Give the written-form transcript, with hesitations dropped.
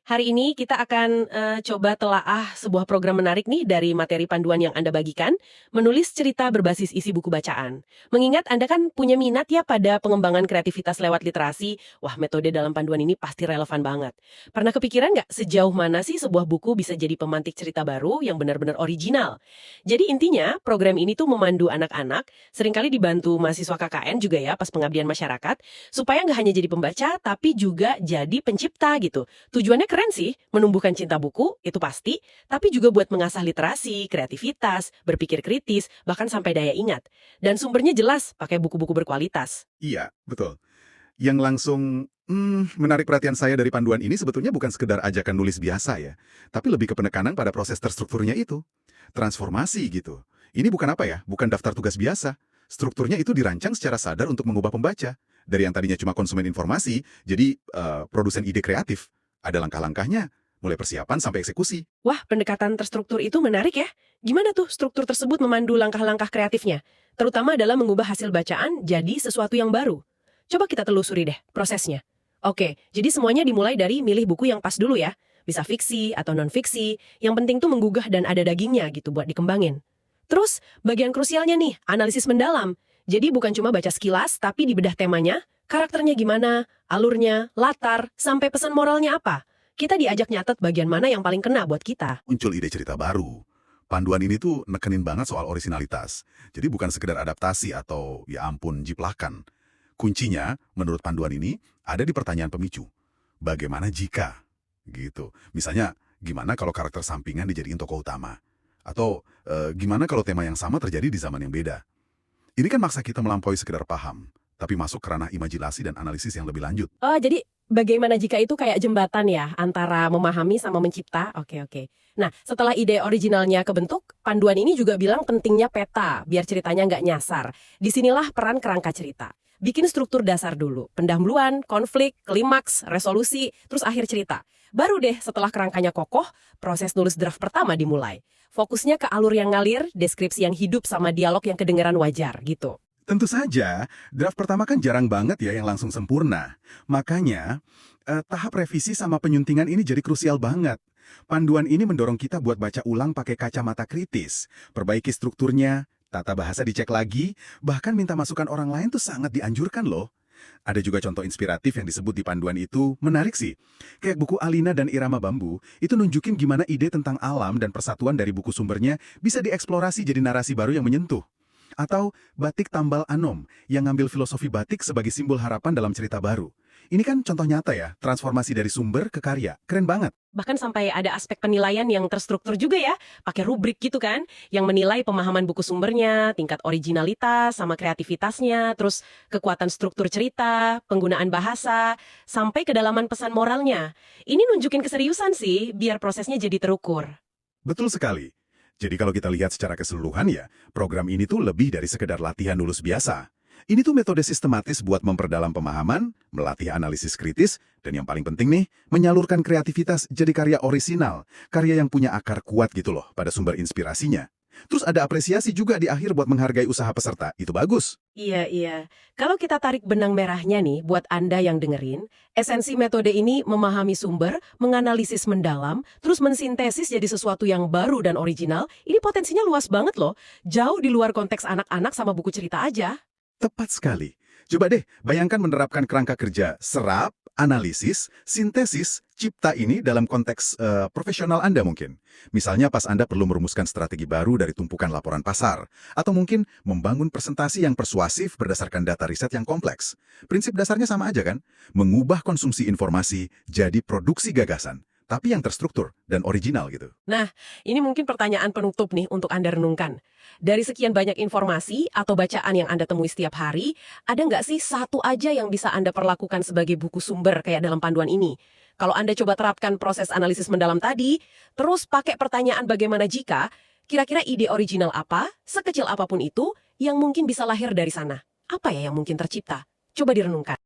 Hari ini kita akan coba telaah sebuah program menarik nih dari materi panduan yang Anda bagikan, menulis cerita berbasis isi buku bacaan. Mengingat Anda kan punya minat ya pada pengembangan kreativitas lewat literasi, wah metode dalam panduan ini pasti relevan banget. Pernah kepikiran nggak sejauh mana sih sebuah buku bisa jadi pemantik cerita baru yang benar-benar original? Jadi intinya program ini tuh memandu anak-anak, seringkali dibantu mahasiswa KKN juga ya pas pengabdian masyarakat, supaya nggak hanya jadi pembaca tapi juga jadi pencipta gitu. Tujuannya keren sih, menumbuhkan cinta buku, itu pasti, tapi juga buat mengasah literasi, kreativitas, berpikir kritis, bahkan sampai daya ingat. Dan sumbernya jelas, pakai buku-buku berkualitas. Iya, betul. Yang langsung menarik perhatian saya dari panduan ini sebetulnya bukan sekedar ajakan nulis biasa ya, tapi lebih ke penekanan pada proses terstrukturnya itu. Transformasi gitu. Ini bukan apa ya, bukan daftar tugas biasa. Strukturnya itu dirancang secara sadar untuk mengubah pembaca. Dari yang tadinya cuma konsumen informasi, jadi produsen ide kreatif. Ada langkah-langkahnya, mulai persiapan sampai eksekusi. Wah, pendekatan terstruktur itu menarik ya. Gimana tuh struktur tersebut memandu langkah-langkah kreatifnya? Terutama dalam mengubah hasil bacaan jadi sesuatu yang baru. Coba kita telusuri deh prosesnya. Oke, jadi semuanya dimulai dari milih buku yang pas dulu ya. Bisa fiksi atau non-fiksi, yang penting tuh menggugah dan ada dagingnya gitu buat dikembangin. Terus, bagian krusialnya nih, analisis mendalam. Jadi bukan cuma baca sekilas, tapi dibedah temanya, karakternya gimana, alurnya, latar, sampai pesan moralnya apa. Kita diajak nyatet bagian mana yang paling kena buat kita. Muncul ide cerita baru. Panduan ini tuh nekenin banget soal orisinalitas. Jadi bukan sekedar adaptasi atau ya ampun jiplakan. Kuncinya, menurut panduan ini, ada di pertanyaan pemicu. Bagaimana jika? Gitu. Misalnya, gimana kalau karakter sampingan dijadiin tokoh utama? Atau gimana kalau tema yang sama terjadi di zaman yang beda? Ini kan maksa kita melampaui sekedar paham, tapi masuk ke ranah imajinasi dan analisis yang lebih lanjut. Oh, jadi bagaimana jika itu kayak jembatan ya, antara memahami sama mencipta? Oke, oke. Nah, setelah ide originalnya kebentuk, panduan ini juga bilang pentingnya peta, biar ceritanya nggak nyasar. Disinilah peran kerangka cerita. Bikin struktur dasar dulu, pendahuluan, konflik, klimaks, resolusi, terus akhir cerita. Baru deh setelah kerangkanya kokoh, proses nulis draft pertama dimulai. Fokusnya ke alur yang ngalir, deskripsi yang hidup sama dialog yang kedengeran wajar gitu. Tentu saja, draft pertama kan jarang banget ya yang langsung sempurna. Makanya, tahap revisi sama penyuntingan ini jadi krusial banget. Panduan ini mendorong kita buat baca ulang pakai kacamata kritis, perbaiki strukturnya, tata bahasa dicek lagi, bahkan minta masukan orang lain tuh sangat dianjurkan loh. Ada juga contoh inspiratif yang disebut di panduan itu, menarik sih. Kayak buku Alina dan Irama Bambu, itu nunjukin gimana ide tentang alam dan persatuan dari buku sumbernya bisa dieksplorasi jadi narasi baru yang menyentuh. Atau Batik Tambal Anom, yang ngambil filosofi batik sebagai simbol harapan dalam cerita baru. Ini kan contoh nyata ya, transformasi dari sumber ke karya. Keren banget. Bahkan sampai ada aspek penilaian yang terstruktur juga ya, pakai rubrik gitu kan, yang menilai pemahaman buku sumbernya, tingkat originalitas sama kreativitasnya, terus kekuatan struktur cerita, penggunaan bahasa, sampai kedalaman pesan moralnya. Ini nunjukin keseriusan sih, biar prosesnya jadi terukur. Betul sekali. Jadi kalau kita lihat secara keseluruhan ya, program ini tuh lebih dari sekedar latihan nulis biasa. Ini tuh metode sistematis buat memperdalam pemahaman, melatih analisis kritis, dan yang paling penting nih, menyalurkan kreativitas jadi karya orisinal, karya yang punya akar kuat gitu loh pada sumber inspirasinya. Terus ada apresiasi juga di akhir buat menghargai usaha peserta, itu bagus. Iya, iya. Kalau kita tarik benang merahnya nih, buat Anda yang dengerin, esensi metode ini memahami sumber, menganalisis mendalam, terus mensintesis jadi sesuatu yang baru dan original, ini potensinya luas banget loh. Jauh di luar konteks anak-anak sama buku cerita aja. Tepat sekali. Coba deh, bayangkan menerapkan kerangka kerja serap, analisis, sintesis, cipta ini dalam konteks profesional Anda mungkin. Misalnya pas Anda perlu merumuskan strategi baru dari tumpukan laporan pasar, atau mungkin membangun presentasi yang persuasif berdasarkan data riset yang kompleks. Prinsip dasarnya sama aja kan? Mengubah konsumsi informasi jadi produksi gagasan, tapi yang terstruktur dan original gitu. Nah, ini mungkin pertanyaan penutup nih untuk Anda renungkan. Dari sekian banyak informasi atau bacaan yang Anda temui setiap hari, ada nggak sih satu aja yang bisa Anda perlakukan sebagai buku sumber kayak dalam panduan ini? Kalau Anda coba terapkan proses analisis mendalam tadi, terus pakai pertanyaan bagaimana jika, kira-kira ide original apa, sekecil apapun itu, yang mungkin bisa lahir dari sana? Apa ya yang mungkin tercipta? Coba direnungkan.